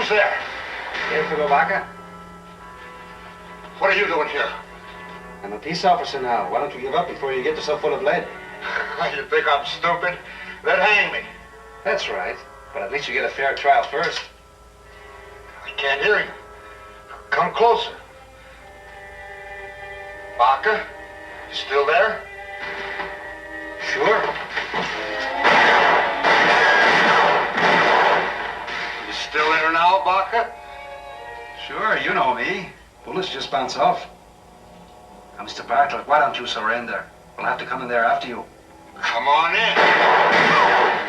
Who's there? Elfego Baca. What are you doing here? I'm a peace officer now. Why don't you give up before you get yourself full of lead? You think I'm stupid? Then hang me. That's right. But at least you get a fair trial first. I can't hear you. Come closer. Baca, you still there? Sure. You still there now, Baca? Sure, you know me. Bullets just bounce off. Now, Mr. Bartlett, why don't you surrender? We'll have to come in there after you. Come on in.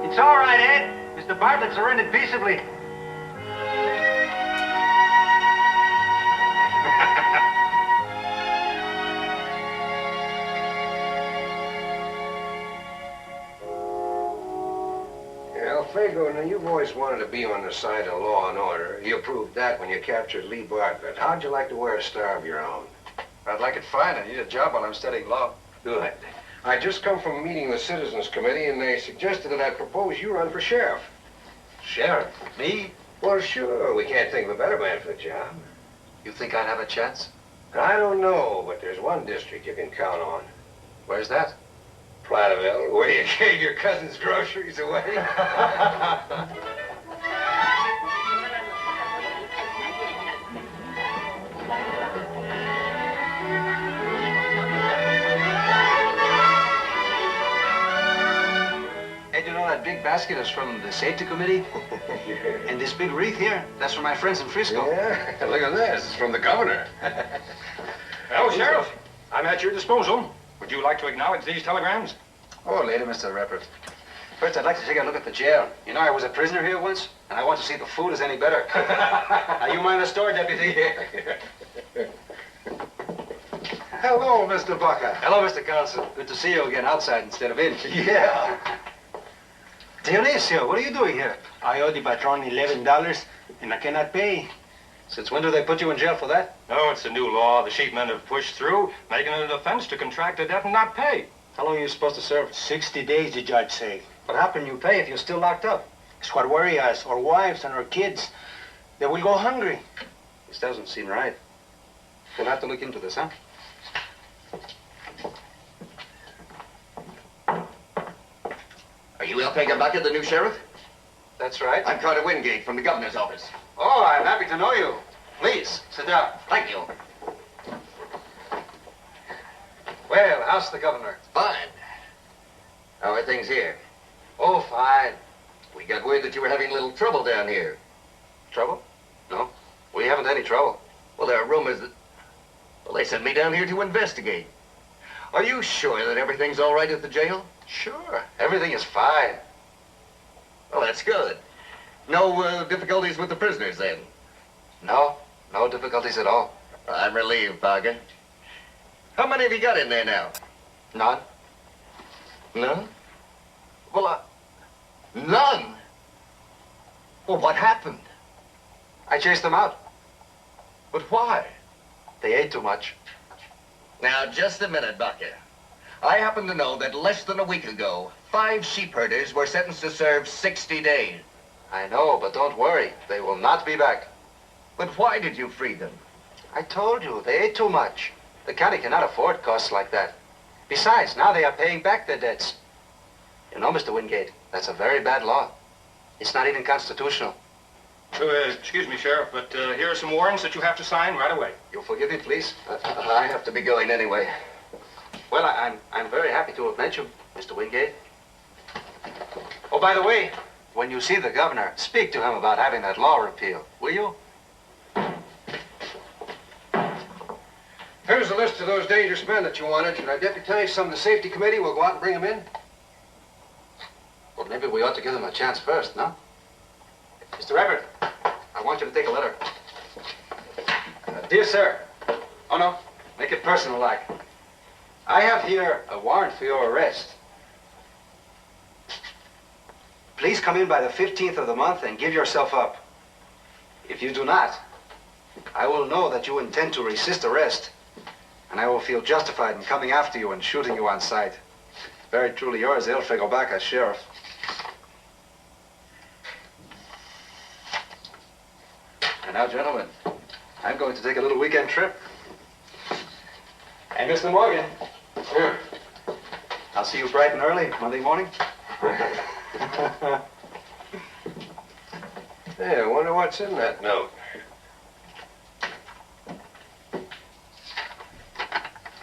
It's all right, Ed. Mr. Bartlett surrendered peaceably. Elfego, now you've always wanted to be on the side of law and order. You proved that when you captured Lee Bartlett. How'd you like to wear a star of your own? I'd like it fine. I need a job while I'm studying law. Good. I just come from a meeting with the Citizens Committee, and they suggested that I propose you run for sheriff. Sheriff? Me? Well, sure. We can't think of a better man for the job. You think I'd have a chance? I don't know, but there's one district you can count on. Where's that? Platteville, where you gave your cousin's groceries away. Ed, you know that big basket is from the safety committee? And this big wreath here, that's for my friends in Frisco. Yeah, look at this. It's from the governor. Hello, Sheriff. I'm at your disposal. Would you like to acknowledge these telegrams? Oh, later, Mr. Reppert. First, I'd like to take a look at the jail. You know, I was a prisoner here once, and I want to see if the food is any better. Now, you mind the store, deputy? Hello, Mr. Baca. Hello, Mr. Carlson. Good to see you again outside instead of in. Yeah. Dionisio, what are you doing here? I owe the patron $11, and I cannot pay. Since when do they put you in jail for that? No, it's a new law the sheepmen have pushed through, making it an offense to contract a debt and not pay. How long are you supposed to serve? 60 days, the judge say. But how can you pay if you're still locked up? It's what worry us, our wives and our kids. They will go hungry. This doesn't seem right. We'll have to look into this, huh? Are you Elfego Baca, the new sheriff? That's right. I'm Carter Wingate from the governor's office. Oh, I'm happy to know you. Please, sit down. Thank you. Well, how's the governor? Fine. How are things here? Oh, fine. We got word that you were having a little trouble down here. Trouble? No, we haven't any trouble. Well, there are rumors that... Well, they sent me down here to investigate. Are you sure that everything's all right at the jail? Sure, everything is fine. Well, that's good. No difficulties with the prisoners, then? No difficulties at all. I'm relieved, Baca. How many have you got in there now? None. None? Well, none? Well, what happened? I chased them out. But why? They ate too much. Now, just a minute, Baca. I happen to know that less than a week ago, 5 sheep herders were sentenced to serve 60 days. I know, but don't worry. They will not be back. But why did you free them? I told you, they ate too much. The county cannot afford costs like that. Besides, now they are paying back their debts. You know, Mr. Wingate, that's a very bad law. It's not even constitutional. Excuse me, Sheriff, but here are some warrants that you have to sign right away. You'll forgive me, please? I have to be going anyway. Well, I'm very happy to have met you, Mr. Wingate. Oh, by the way, when you see the governor, speak to him about having that law repealed, will you? Here's a list of those dangerous men that you wanted. Should I deputize some of the safety committee? We'll go out and bring them in. Well, maybe we ought to give them a chance first, no? Mr. Everett, I want you to take a letter. Dear sir. Oh, no. Make it personal-like. I have here a warrant for your arrest. Please come in by the 15th of the month and give yourself up. If you do not, I will know that you intend to resist arrest, and I will feel justified in coming after you and shooting you on sight. Very truly yours, Elfego Baca, Sheriff. And now, gentlemen, I'm going to take a little weekend trip. And Mr. Morgan, I'll see you bright and early Monday morning. Hey, I wonder what's in that note.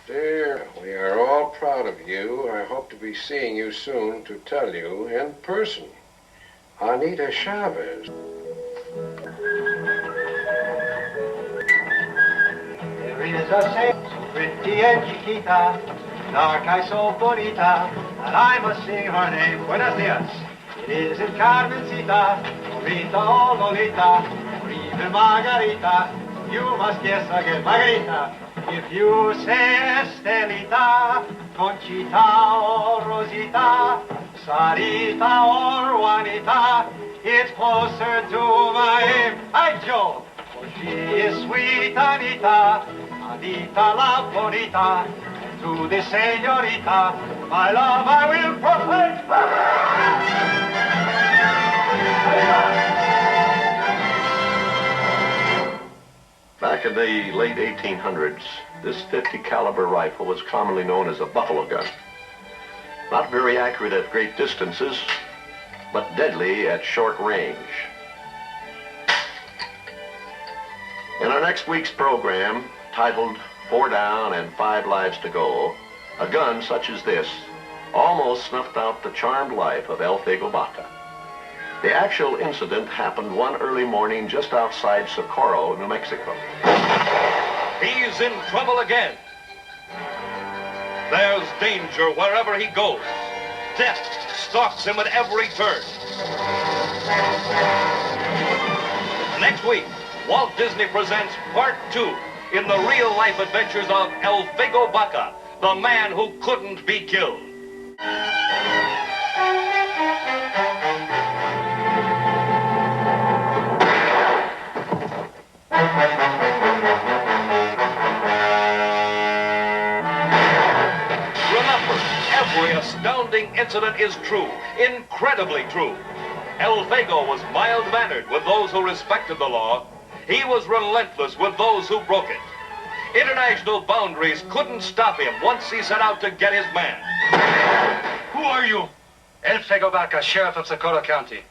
Dear, we are all proud of you. I hope to be seeing you soon to tell you in person. Anita Chavez. There is a saint so pretty and chiquita, dark eyes so bonita, and I must sing her name. Buenos dias. It isn't Carmencita, Rita or Lolita, or even Margarita. You must guess again, Margarita. If you say Estelita, Conchita or Rosita, Sarita or Juanita, it's closer to my aim. Hi, Joe. For she is sweet Anita, Anita la Bonita, and to the señorita, my love I will proclaim. Back in the late 1800s, this 50 caliber rifle was commonly known as a buffalo gun. Not very accurate at great distances, but deadly at short range. In our next week's program, titled 4 Down and 5 Lives to Go, a gun such as this almost snuffed out the charmed life of Elfego Baca. The actual incident happened one early morning just outside Socorro, New Mexico. He's in trouble again. There's danger wherever he goes. Death stalks him at every turn. Next week, Walt Disney presents Part 2 in the real-life adventures of Elfego Baca, the man who couldn't be killed. Every astounding incident is true, incredibly true. Elfego was mild-mannered with those who respected the law. He was relentless with those who broke it. International boundaries couldn't stop him once he set out to get his man. Who are you? Elfego Baca, Sheriff of Socorro County.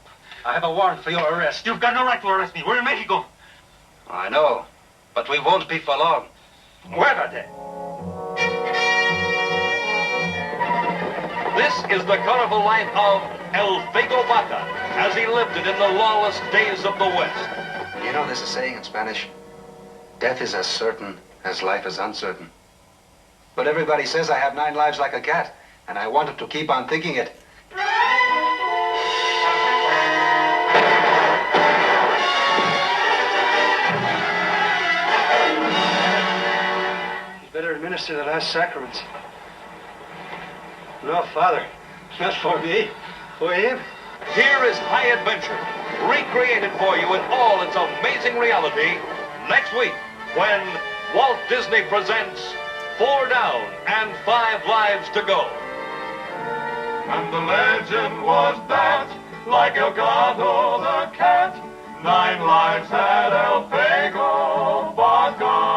I have a warrant for your arrest. You've got no right to arrest me. We're in Mexico. I know, but we won't be for long. Muévete. This is the colorful life of Elfego Baca as he lived it in the lawless days of the West. You know there's a saying in Spanish, death is as certain as life is uncertain. But everybody says I have 9 lives like a cat, and I wanted to keep on thinking it. You'd better administer the last sacraments. No, Father, not for me, for him. Here is High Adventure, recreated for you in all its amazing reality next week when Walt Disney presents 4 Down and 5 Lives to Go. And the legend was that, like El Gato the cat, 9 lives had Elfego Baca.